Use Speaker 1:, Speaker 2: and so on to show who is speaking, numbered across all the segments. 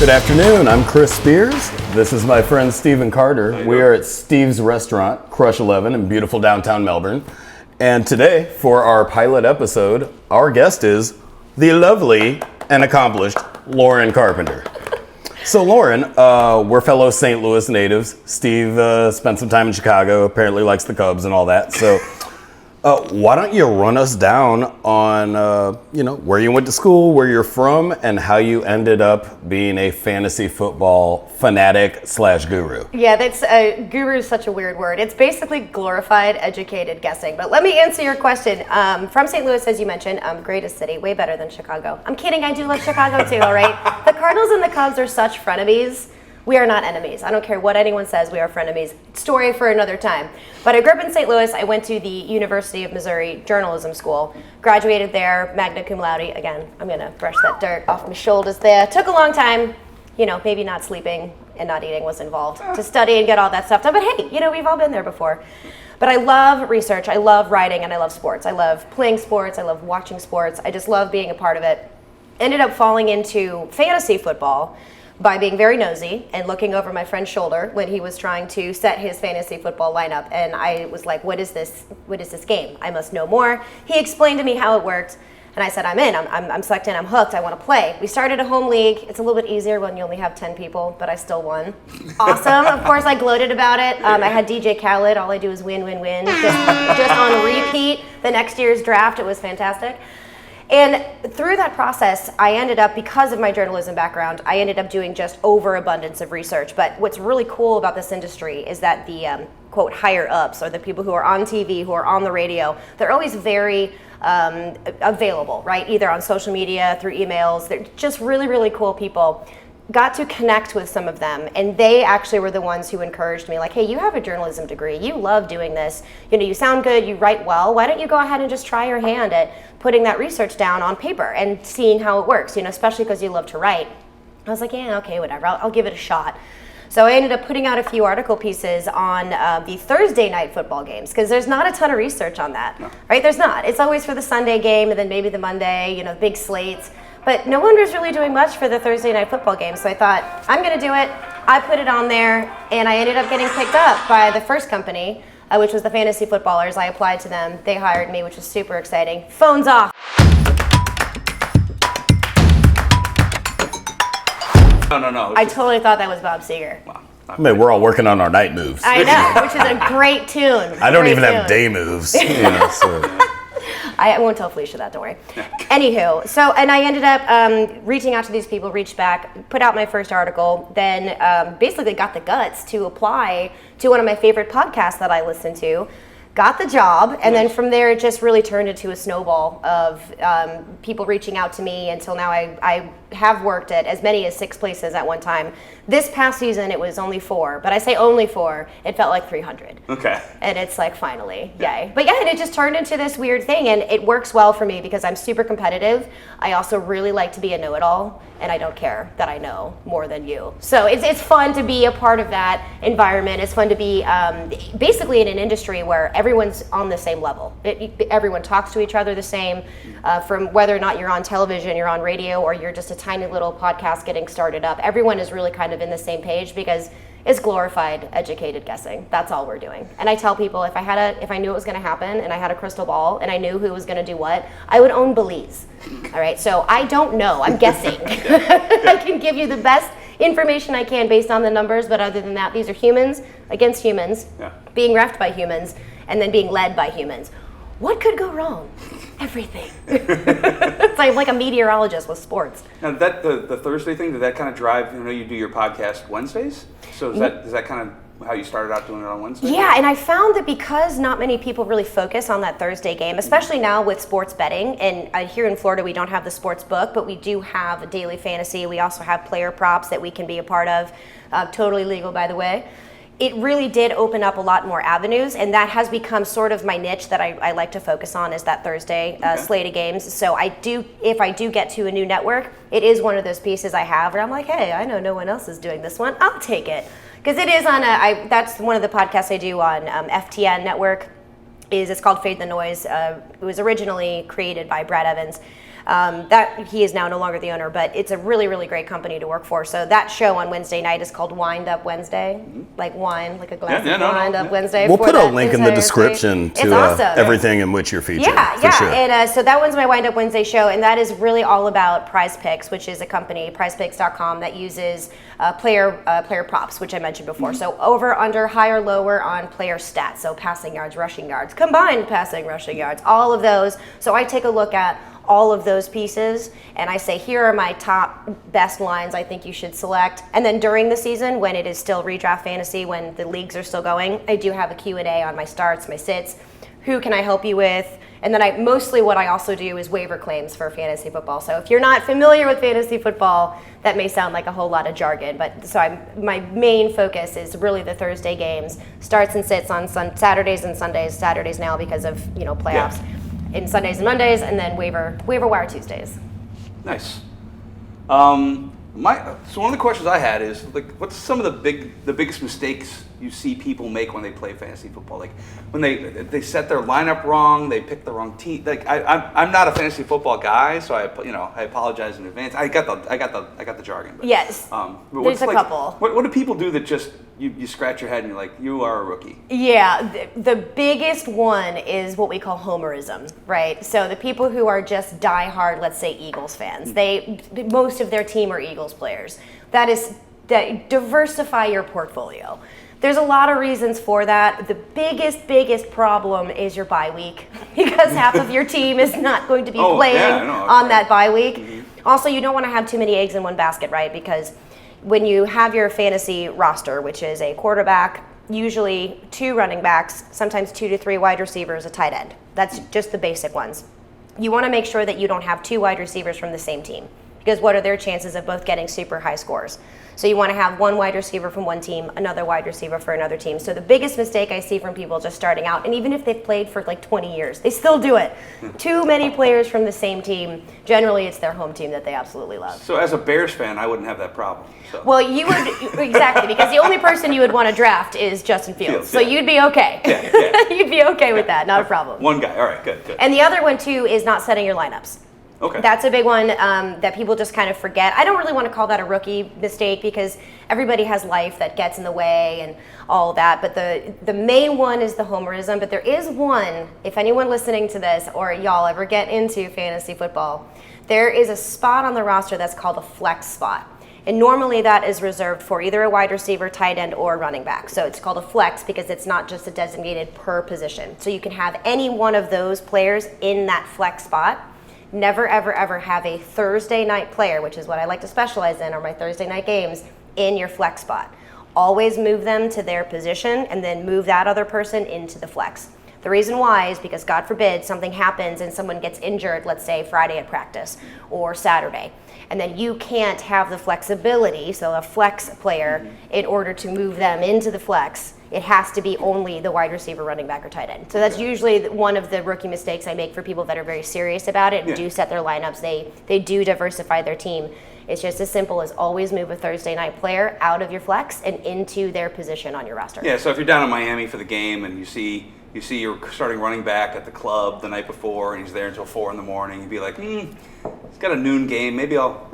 Speaker 1: Good afternoon, I'm Chris Spears. This is my friend Stephen Carter. We are at Steve's Restaurant, Crush 11 in beautiful downtown Melbourne. And today, for our pilot episode, our guest is the lovely and accomplished Lauren Carpenter. So Lauren, we're fellow St. Louis natives. Steve spent some time in Chicago, apparently likes the Cubs and all that. So why don't you run us down on, where you went to school, where you're from, and how you ended up being a fantasy football fanatic / guru.
Speaker 2: Yeah, guru is such a weird word. It's basically glorified, educated guessing. But let me answer your question. From St. Louis, as you mentioned, greatest city, way better than Chicago. I'm kidding, I do love Chicago too, all right? The Cardinals and the Cubs are such frenemies. We are not enemies. I don't care what anyone says, we are frenemies. Story for another time. But I grew up in St. Louis. I went to the University of Missouri Journalism School. Graduated there, magna cum laude. Again, I'm gonna brush that dirt off my shoulders there. Took a long time, maybe not sleeping and not eating was involved to study and get all that stuff done. But hey, we've all been there before. But I love research, I love writing, and I love sports. I love playing sports, I love watching sports. I just love being a part of it. Ended up falling into fantasy football by being very nosy and looking over my friend's shoulder when he was trying to set his fantasy football lineup. And I was like, what is this game? I must know more. He explained to me how it worked. And I said, I'm in, I'm sucked in, I'm hooked, I want to play. We started a home league. It's a little bit easier when you only have 10 people, but I still won. Awesome. Of course, I gloated about it. I had DJ Khaled. All I do is win, win, win. Just on repeat. The next year's draft, it was fantastic. And through that process, I ended up, because of my journalism background, I ended up doing just overabundance of research. But what's really cool about this industry is that the, quote, higher ups, or the people who are on TV, who are on the radio, they're always very available, right? Either on social media, through emails. They're just really, really cool people. Got to connect with some of them, and they actually were the ones who encouraged me, like, hey, you have a journalism degree, you love doing this, you sound good, you write well, why don't you go ahead and just try your hand at putting that research down on paper and seeing how it works, especially because you love to write. I was like, yeah, okay, whatever, I'll give it a shot. So I ended up putting out a few article pieces on the Thursday night football games, because there's not a ton of research on that, right? There's not. It's always for the Sunday game and then maybe the Monday, big slates. But no one was really doing much for the Thursday night football game. So I thought, I'm going to do it. I put it on there, and I ended up getting picked up by the first company, which was the Fantasy Footballers. I applied to them. They hired me, which was super exciting. Phones off.
Speaker 3: No.
Speaker 2: I totally thought that was Bob Seger.
Speaker 3: Wow.
Speaker 1: I mean, we're all working on our night moves.
Speaker 2: I know, which is a great tune.
Speaker 1: I don't even have day moves. So.
Speaker 2: I won't tell Felicia that, don't worry. Anywho, and I ended up reaching out to these people, reached back, put out my first article, then basically got the guts to apply to one of my favorite podcasts that I listen to, got the job, and then from there it just really turned into a snowball of people reaching out to me until now I have worked at as many as 6 places at one time. This past season it was only 4, but I say only 4, it felt like 300.
Speaker 3: Okay.
Speaker 2: And it's like, finally, yay. But yeah, and it just turned into this weird thing, and it works well for me because I'm super competitive. I also really like to be a know-it-all, and I don't care that I know more than you. So it's fun to be a part of that environment. It's fun to be basically in an industry where everyone's on the same level. Everyone talks to each other the same, from whether or not you're on television, you're on radio, or you're just a tiny little podcast getting started up. Everyone is really kind of in the same page because it's glorified, educated guessing. That's all we're doing. And I tell people, if I knew it was going to happen, and I had a crystal ball, and I knew who was going to do what, I would own Belize. All right, so I don't know. I'm guessing. I can give you the best information I can based on the numbers, but other than that, these are humans against humans, being reffed by humans, and then being led by humans. What could go wrong? Everything. It's like a meteorologist with sports.
Speaker 3: Now, the Thursday thing, did that kind of drive, you do your podcast Wednesdays? So is that kind of how you started out doing it on Wednesday?
Speaker 2: Yeah, and I found that because not many people really focus on that Thursday game, especially now with sports betting, and here in Florida we don't have the sports book, but we do have a daily fantasy. We also have player props that we can be a part of, totally legal, by the way. It really did open up a lot more avenues, and that has become sort of my niche that I like to focus on, is that Thursday slate of games. So if I do get to a new network, it is one of those pieces I have where I'm like, hey, I know no one else is doing this one, I'll take it. Because it is on that's one of the podcasts I do on FTN network. It's called Fade the Noise. It was originally created by Brad Evans. That he is now no longer the owner, but it's a really, really great company to work for. So that show on Wednesday night is called Wind Up Wednesday, like wine, like a glass of Wind Up Wednesday.
Speaker 1: We'll put a
Speaker 2: that
Speaker 1: link in the
Speaker 2: entire
Speaker 1: description
Speaker 2: thing.
Speaker 1: to
Speaker 2: Awesome.
Speaker 1: everything in which you're featured.
Speaker 2: Yeah,
Speaker 1: for sure.
Speaker 2: And so that one's my Wind Up Wednesday show, and that is really all about Prize Picks, which is a company, prizepicks.com, that uses player props, which I mentioned before. So over, under, higher, lower on player stats. So passing yards, rushing yards, combined passing, rushing yards, all of those. So I take a look at all of those pieces and I say, here are my top best lines I think you should select. And then during the season, when it is still redraft fantasy, when the leagues are still going, I do have a Q&A on my starts, my sits. Who can I help you with? And then mostly what I also do is waiver claims for fantasy football. So if you're not familiar with fantasy football, that may sound like a whole lot of jargon, but so my main focus is really the Thursday games, starts and sits on Saturdays and Sundays. Saturdays now because of playoffs. Yeah. In Sundays and Mondays, and then waiver wire Tuesdays.
Speaker 3: Nice. So one of the questions I had is like, what's some of the biggest mistakes you see people make when they play fantasy football? Like when they set their lineup wrong, they pick the wrong team. Like I'm not a fantasy football guy, so I apologize in advance. I got the jargon. But,
Speaker 2: yes. There's a couple.
Speaker 3: What do people do that just you scratch your head and you're like, you are a rookie?
Speaker 2: Yeah, the biggest one is what we call homerism, right? So the people who are just diehard, let's say Eagles fans, most of their team are Eagles players. That diversify your portfolio. There's a lot of reasons for that. The biggest problem is your bye week because half of your team is not going to be playing on that bye week. Mm-hmm. Also, you don't want to have too many eggs in one basket, right? Because when you have your fantasy roster, which is a quarterback, usually 2 running backs, sometimes 2 to 3 wide receivers, a tight end. That's just the basic ones. You want to make sure that you don't have 2 wide receivers from the same team, because what are their chances of both getting super high scores? So you want to have 1 wide receiver from one team, another wide receiver for another team. So the biggest mistake I see from people just starting out, and even if they've played for like 20 years, they still do it. Too many players from the same team. Generally, it's their home team that they absolutely love.
Speaker 3: So as a Bears fan, I wouldn't have that problem. So.
Speaker 2: Well, you would, exactly, because the only person you would want to draft is Justin Fields. So you'd be okay.
Speaker 3: Yeah.
Speaker 2: You'd be okay with that, not a problem.
Speaker 3: One guy, all right, good.
Speaker 2: And the other one too is not setting your lineups.
Speaker 3: Okay.
Speaker 2: That's a big one that people just kind of forget. I don't really want to call that a rookie mistake because everybody has life that gets in the way and all of that. But the main one is the homerism. But there is one, if anyone listening to this or y'all ever get into fantasy football, there is a spot on the roster that's called a flex spot. And normally that is reserved for either a wide receiver, tight end, or running back. So it's called a flex because it's not just a designated per position. So you can have any one of those players in that flex spot. Never, ever, ever have a Thursday night player, which is what I like to specialize in, or my Thursday night games, in your flex spot. Always move them to their position and then move that other person into the flex. The reason why is because, God forbid, something happens and someone gets injured, let's say Friday at practice or Saturday, and then you can't have the flexibility, so a flex player, in order to move them into the flex, it has to be only the wide receiver, running back, or tight end. So that's usually one of the rookie mistakes I make for people that are very serious about it and do set their lineups. They do diversify their team. It's just as simple as always move a Thursday night player out of your flex and into their position on your roster.
Speaker 3: Yeah, so if you're down in Miami for the game and you see your starting running back at the club the night before and he's there until 4 a.m, you'd be like, he's got a noon game. Maybe I'll.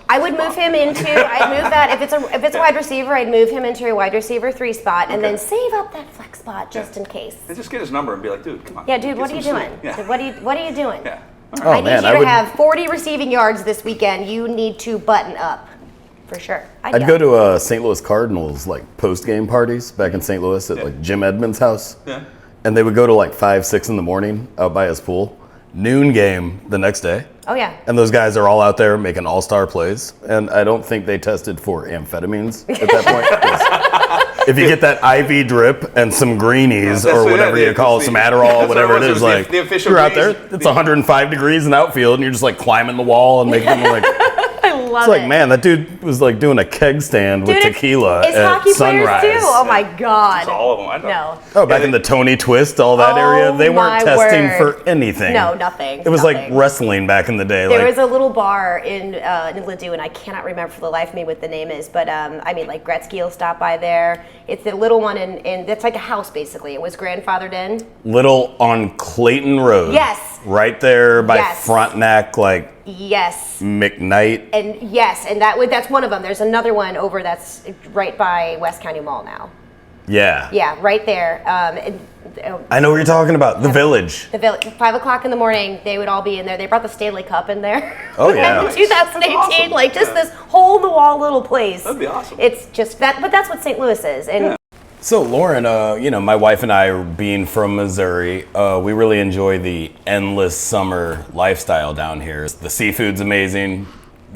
Speaker 2: I would move him into. I'd move that if it's a wide receiver. I'd move him into a wide receiver 3 spot, and then save up that flex spot just in case.
Speaker 3: And just get his number and be like, dude, come on.
Speaker 2: Yeah, dude, what are you doing?
Speaker 3: Yeah.
Speaker 2: What are you doing?
Speaker 3: Yeah.
Speaker 2: I need you to have 40 receiving yards this weekend. You need to button up, for sure.
Speaker 1: I'd go to St. Louis Cardinals post game parties back in St. Louis at Jim Edmonds' house.
Speaker 3: Yeah.
Speaker 1: And they would go to 5, 6 in the morning out by his pool. Noon game the next day.
Speaker 2: Oh, yeah.
Speaker 1: And those guys are all out there making all-star plays. And I don't think they tested for amphetamines at that point. If you get that IV drip and some greenies or whatever you call it, some Adderall, whatever it is, you're out there, it's 105 degrees in the outfield, and you're just climbing the wall and making them
Speaker 2: Love
Speaker 1: it's man, that dude was doing a keg stand with tequila
Speaker 2: it's
Speaker 1: at
Speaker 2: hockey
Speaker 1: sunrise.
Speaker 2: Players too. Oh my God.
Speaker 3: It's all of them. I know.
Speaker 2: No.
Speaker 1: Oh, back in the Tony Twist, all that area, they weren't testing for anything.
Speaker 2: No, nothing.
Speaker 1: It was like wrestling back in the day.
Speaker 2: There was a little bar in Ladue, and I cannot remember for the life of me what the name is, but Gretzky will stop by there. It's the little one in that's like a house basically. It was grandfathered in.
Speaker 1: Little on Clayton Road.
Speaker 2: Yes.
Speaker 1: Right there by
Speaker 2: Yes.
Speaker 1: Frontenac, like
Speaker 2: Yes.
Speaker 1: McKnight.
Speaker 2: And yes, and that's one of them. There's another one over that's right by West County Mall now.
Speaker 1: Yeah.
Speaker 2: Yeah, right there.
Speaker 1: I know what you're talking about. The Village.
Speaker 2: The village, 5 o'clock in the morning, they would all be in there. They brought the Stanley Cup in there.
Speaker 1: Oh, yeah.
Speaker 2: In 2018,
Speaker 3: Awesome.
Speaker 2: like just this hole in the wall little place.
Speaker 3: That'd be awesome.
Speaker 2: It's just that, but that's what St. Louis is. And
Speaker 1: So Lauren, my wife and I, being from Missouri, we really enjoy the endless summer lifestyle down here. The seafood's amazing,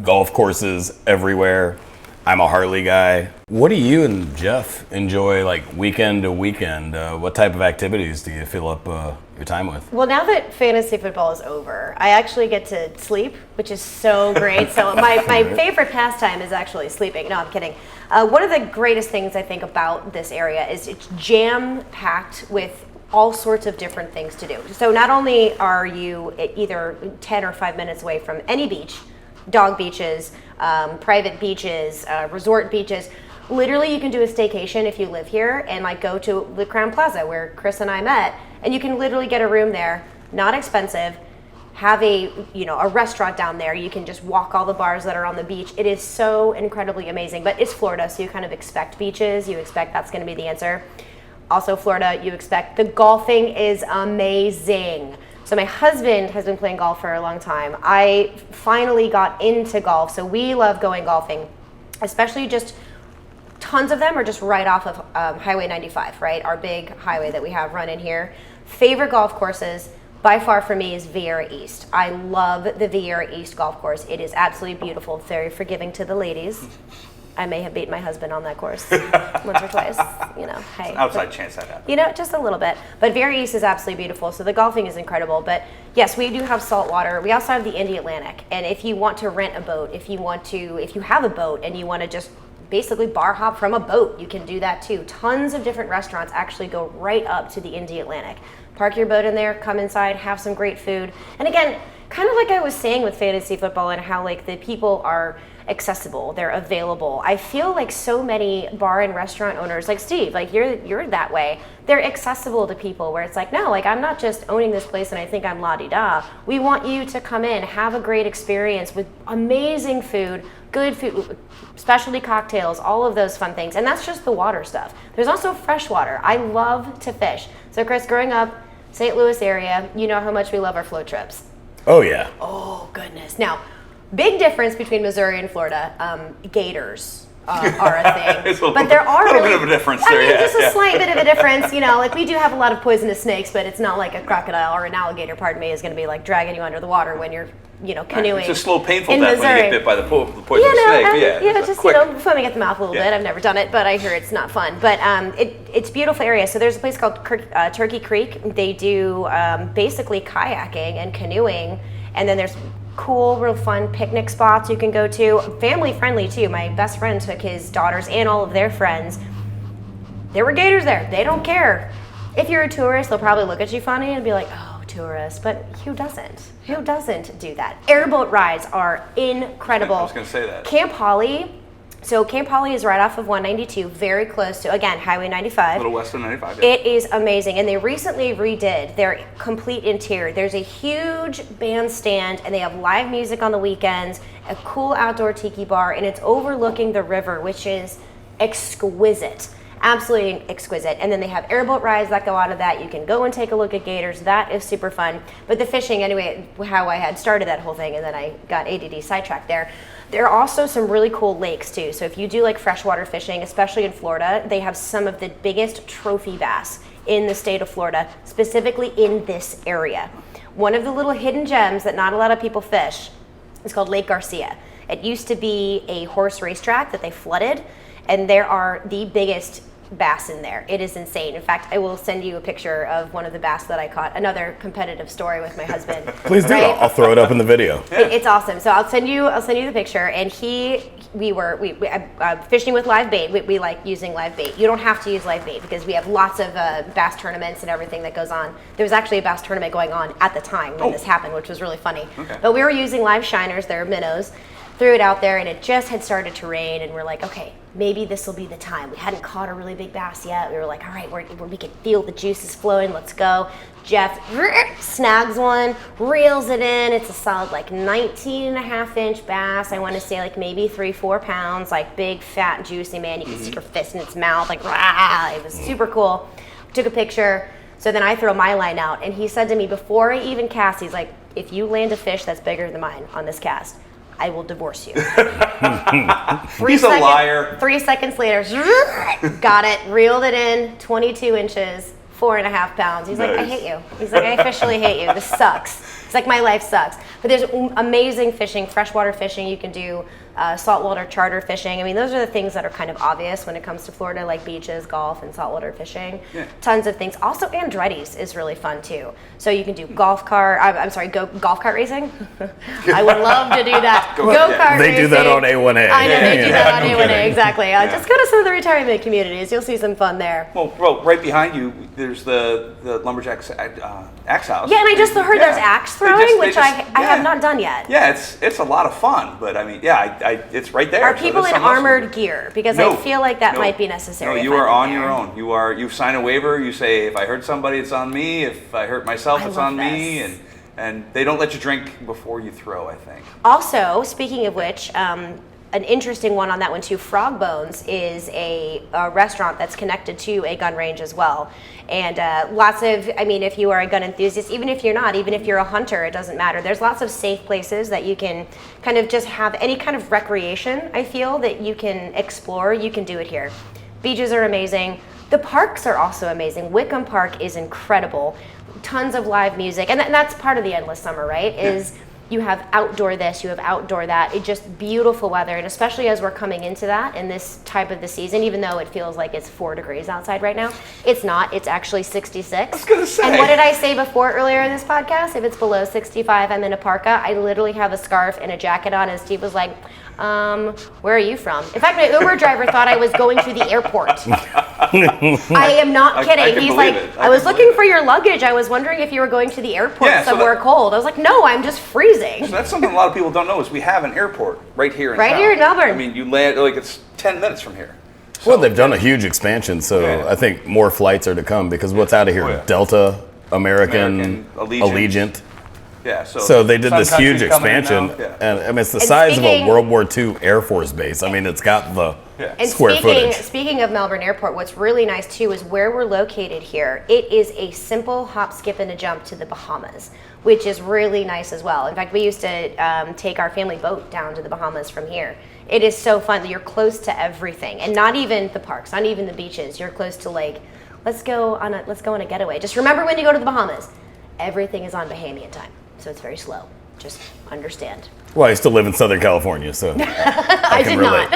Speaker 1: golf courses everywhere. I'm a Harley guy. What do you and Jeff enjoy, like weekend to weekend? What type of activities do you fill up your time with?
Speaker 2: well, now that fantasy football is over, I actually get to sleep, which is so great. So my favorite pastime is actually sleeping. No, I'm kidding. One of the greatest things I think about this area is it's jam-packed with all sorts of different things to do. So not only are you either 10 or 5 minutes away from any beach, dog beaches, private beaches, resort beaches. Literally, you can do a staycation if you live here and like go to the Crown Plaza where Chris and I met, and you can literally get a room there, not expensive. Have a restaurant down there. You can just walk all the bars that are on the beach. It is so incredibly amazing. But it's Florida, so you kind of expect beaches. You expect that's going to be the answer. Also, Florida, you expect the golfing is amazing. So my husband has been playing golf for a long time. I finally got into golf, so we love going golfing, especially just tons of them are just right off of Highway 95, right? Our big highway that we have running here. Favorite golf courses by far for me is Vieira East. I love the Vieira East golf course. It is absolutely beautiful, very forgiving to the ladies. I may have beat my husband on that course once or twice. Hey.
Speaker 3: Outside chance that happens.
Speaker 2: Just a little bit. But Vieira East is absolutely beautiful. So the golfing is incredible. But yes, we do have salt water. We also have the Indy Atlantic. And if you want to rent a boat, if you have a boat and you want to just basically bar hop from a boat, you can do that too. Tons of different restaurants actually go right up to the Indy Atlantic. Park your boat in there, come inside, have some great food. And again, kind of like I was saying with fantasy football and how like the people are accessible, they're available. I feel like so many bar and restaurant owners, like Steve, like you're that way. They're accessible to people where it's like, no, like I'm not just owning this place and I think I'm la-di-da. We want you to come in, have a great experience with amazing food, good food, specialty cocktails, all of those fun things. And that's just the water stuff. There's also fresh water. I love to fish. So Chris, growing up, St. Louis area, you know how much we love our float trips.
Speaker 1: Oh yeah.
Speaker 2: Oh goodness. Now, big difference between Missouri and Florida. Gators are a thing, but there are
Speaker 3: little
Speaker 2: really,
Speaker 3: bit of a difference
Speaker 2: I
Speaker 3: there,
Speaker 2: mean,
Speaker 3: yeah,
Speaker 2: just a
Speaker 3: yeah.
Speaker 2: slight bit of a difference. Like we do have a lot of poisonous snakes, but it's not like a crocodile or an alligator. Pardon me, is going to be like dragging you under the water when you're, canoeing.
Speaker 3: It's a slow, painful
Speaker 2: in
Speaker 3: death when you
Speaker 2: Missouri.
Speaker 3: get bit by the poisonous snake.
Speaker 2: And,
Speaker 3: It's
Speaker 2: just
Speaker 3: quick.
Speaker 2: foaming at the mouth a little
Speaker 3: Yeah.
Speaker 2: bit. I've never done it, but I hear it's not fun. But it's a beautiful area. So there's a place called Turkey Creek. They do basically kayaking and canoeing, and then there's cool, real fun picnic spots you can go to. Family friendly too. My best friend took his daughters and all of their friends. There were gators there. They don't care. If you're a tourist, they'll probably look at you funny and be like, oh, tourist. But who doesn't? Who doesn't do that? Airboat rides are incredible.
Speaker 3: I was going to say that.
Speaker 2: Camp Holly. So Camp Holly is right off of 192, very close to, again, Highway 95.
Speaker 3: A little west of 95.
Speaker 2: It is amazing, and they recently redid their complete interior. There's a huge bandstand, and they have live music on the weekends, a cool outdoor tiki bar, and it's overlooking the river, which is exquisite. Absolutely exquisite. And then they have airboat rides that go out of that. You can go and take a look at gators. That is super fun. But the fishing, anyway, how I had started that whole thing, and then I got ADD sidetracked there. There are also some really cool lakes too. So if you do like freshwater fishing, especially in Florida, they have some of the biggest trophy bass in the state of Florida, specifically in this area. One of the little hidden gems that not a lot of people fish is called Lake Garcia. It used to be a horse racetrack that they flooded, and there are the biggest bass in there. It is insane. In fact, I will send you a picture of one of the bass that I caught. Another competitive story with my husband.
Speaker 1: Please do.
Speaker 2: Right?
Speaker 1: I'll throw it up in the video.
Speaker 2: It's awesome. So I'll send you the picture. And we were fishing with live bait. We like using live bait. You don't have to use live bait because we have lots of bass tournaments and everything that goes on. There was actually a bass tournament going on at the time when this happened, which was really funny.
Speaker 3: Okay.
Speaker 2: But we were using live shiners. They're minnows. threw it out there, and it just had started to rain, and we're like, okay, maybe this will be the time. We hadn't caught a really big bass yet. We were like, all right, we can feel the juices flowing. Let's go. Jeff snags one, reels it in. It's a solid like 19.5-inch bass. I want to say like maybe 3-4 pounds, like big, fat, juicy, man. You can see your fist in its mouth, like rah. It was super cool. Took a picture. So then I throw my line out, and he said to me before I even cast, he's like, if you land a fish that's bigger than mine on this cast, I will divorce you.
Speaker 3: He's a liar.
Speaker 2: 3 seconds later, got it, reeled it in, 22 inches, 4.5 pounds. He's like, I hate you. He's like, I officially hate you. This sucks. It's like, my life sucks. But there's amazing fishing, freshwater fishing. You can do saltwater charter fishing. I mean, those are the things that are kind of obvious when it comes to Florida, like beaches, golf, and saltwater fishing. Yeah. Tons of things. Also, Andretti's is really fun too. So you can do golf cart racing. I would love to do that. Go-kart racing.
Speaker 1: They do that on A1A.
Speaker 2: I know, they do that on A1A, exactly. Just go to some of the retirement communities. You'll see some fun there.
Speaker 3: Well, right behind you, there's the Lumberjacks axe house.
Speaker 2: Yeah, and I just heard there's axe throwing, which I have not done yet.
Speaker 3: Yeah, it's a lot of fun, but I mean, it's right there.
Speaker 2: Are people in armored gear? Because I feel like that might be necessary.
Speaker 3: No, you are on your own. You sign a waiver. You say, if I hurt somebody, it's on me. If I hurt myself, it's on me. And they don't let you drink before you throw, I think.
Speaker 2: Also, speaking of which, an interesting one on that one too, Frog Bones is a restaurant that's connected to a gun range as well. And lots of, I mean, if you are a gun enthusiast, even if you're not, even if you're a hunter, it doesn't matter. There's lots of safe places that you can kind of just have any kind of recreation, I feel, that you can explore. You can do it here. Beaches are amazing. The parks are also amazing. Wickham Park is incredible. Tons of live music. And that's part of the endless summer, right? Is you have outdoor this, you have outdoor that. It's just beautiful weather, and especially as we're coming into that in this type of the season, even though it feels like it's 4 degrees outside right now, it's not. It's actually 66.
Speaker 3: I was gonna say.
Speaker 2: And what did I say before earlier in this podcast? If it's below 65, I'm in a parka. I literally have a scarf and a jacket on, and Steve was like, where are you from? In fact, my Uber driver thought I was going to the airport. I am not kidding. He's like, I was looking for your luggage. I was wondering if you were going to the airport somewhere cold. I was like, no, I'm just freezing.
Speaker 3: So that's something a lot of people don't know is we have an airport right here in town.
Speaker 2: Right here in Melbourne.
Speaker 3: I mean, you land, like, it's 10 minutes from here.
Speaker 1: So, well, they've done a huge expansion, so I think more flights are to come, because what's out of here? Delta, American, Allegiant.
Speaker 3: Yeah,
Speaker 1: so they did this huge expansion, and I mean, it's the size of a World War II Air Force base. I mean, it's got the square footage.
Speaker 2: Speaking of Melbourne Airport, what's really nice too is where we're located here. It is a simple hop, skip, and a jump to the Bahamas, which is really nice as well. In fact, we used to take our family boat down to the Bahamas from here. It is so fun. You're close to everything, and not even the parks, not even the beaches. You're close to, like, let's go on a getaway. Just remember, when you go to the Bahamas, everything is on Bahamian time. So it's very slow. Just understand.
Speaker 1: Well, I still live in Southern California, so I can relate.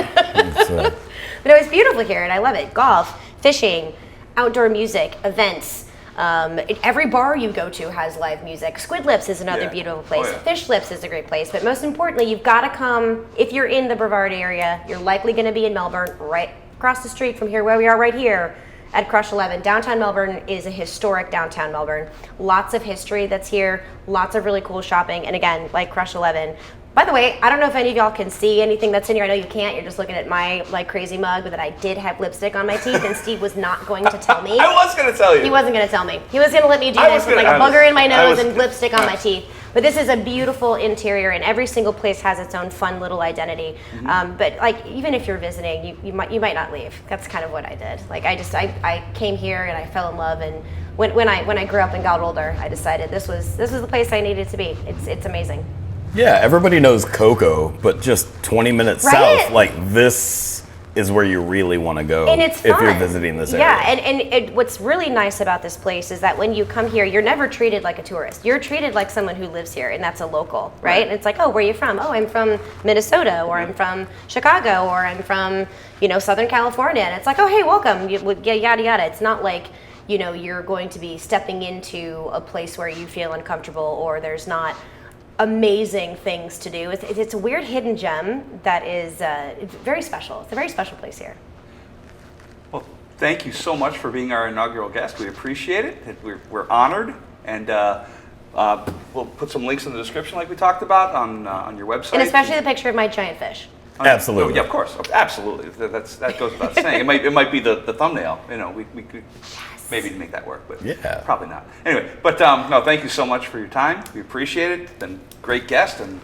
Speaker 2: But it was beautiful here, and I love it. Golf, fishing, outdoor music, events. Every bar you go to has live music. Squid Lips is another beautiful place. Fish Lips is a great place. But most importantly, you've got to come. If you're in the Brevard area, you're likely going to be in Melbourne, right across the street from here, where we are right here. At Crush 11. Downtown Melbourne is a historic downtown Melbourne. Lots of history that's here, lots of really cool shopping, and again, like Crush 11. By the way, I don't know if any of y'all can see anything that's in here. I know you can't. You're just looking at my like crazy mug, but that I did have lipstick on my teeth, and Steve was not going to tell me.
Speaker 3: I was going to tell you.
Speaker 2: He wasn't going to tell me. He was going to let me do this with like a booger in my nose and lipstick on my teeth. But this is a beautiful interior, and every single place has its own fun little identity. But like, even if you're visiting, you might not leave. That's kind of what I did. Like, I came here and I fell in love, and when I grew up and got older, I decided this was the place I needed to be. It's amazing.
Speaker 1: Yeah, everybody knows Cocoa, but just 20 minutes south, like, this is where you really want to go,
Speaker 2: and it's fun.
Speaker 1: If you're visiting this area.
Speaker 2: Yeah, and what's really nice about this place is that when you come here, you're never treated like a tourist. You're treated like someone who lives here, and that's a local, right? And it's like, oh, where are you from? Oh, I'm from Minnesota, or I'm from Chicago, or I'm from, Southern California. And it's like, oh, hey, welcome, yada, yada. It's not like, you're going to be stepping into a place where you feel uncomfortable, or there's not amazing things to do. It's a weird hidden gem that is very special. It's a very special place here.
Speaker 3: Well, thank you so much for being our inaugural guest. We appreciate it. We're honored, and we'll put some links in the description, like we talked about, on your website.
Speaker 2: And especially the picture of my giant fish.
Speaker 1: Absolutely.
Speaker 3: Oh, yeah, of course, absolutely. That goes without saying. It might be the thumbnail. We could maybe make that work, but
Speaker 1: Yeah.
Speaker 3: probably not. Anyway, but no, thank you so much for your time. We appreciate it. Been a great guest, and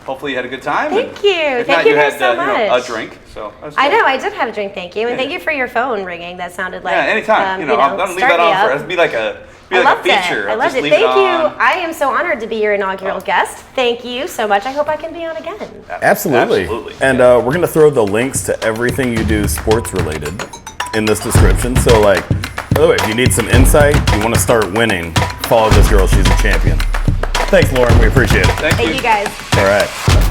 Speaker 3: hopefully you had a good time.
Speaker 2: Thank
Speaker 3: And
Speaker 2: you.
Speaker 3: If
Speaker 2: Thank
Speaker 3: not,
Speaker 2: you
Speaker 3: had
Speaker 2: guys so
Speaker 3: a
Speaker 2: much.
Speaker 3: drink. So that was
Speaker 2: I
Speaker 3: good.
Speaker 2: know, I did have a drink, thank you. And thank you for your phone ringing. That sounded like,
Speaker 3: Yeah, anytime. I'm gonna leave
Speaker 2: start
Speaker 3: that
Speaker 2: me
Speaker 3: on for.
Speaker 2: up.
Speaker 3: It'd be like a
Speaker 2: I loved
Speaker 3: feature.
Speaker 2: it. I
Speaker 3: I'll
Speaker 2: loved
Speaker 3: just
Speaker 2: it.
Speaker 3: leave
Speaker 2: Thank
Speaker 3: it
Speaker 2: you.
Speaker 3: on.
Speaker 2: I am so honored to be your inaugural guest. Thank you so much. I hope I can be on again.
Speaker 1: Absolutely.
Speaker 3: Absolutely.
Speaker 1: And we're going to throw the links to everything you do sports related in this description. So, by the way, if you need some insight, you want to start winning, follow this girl. She's a champion. Thanks, Lauren. We appreciate it.
Speaker 3: Thank
Speaker 2: Thank you guys.
Speaker 1: All right.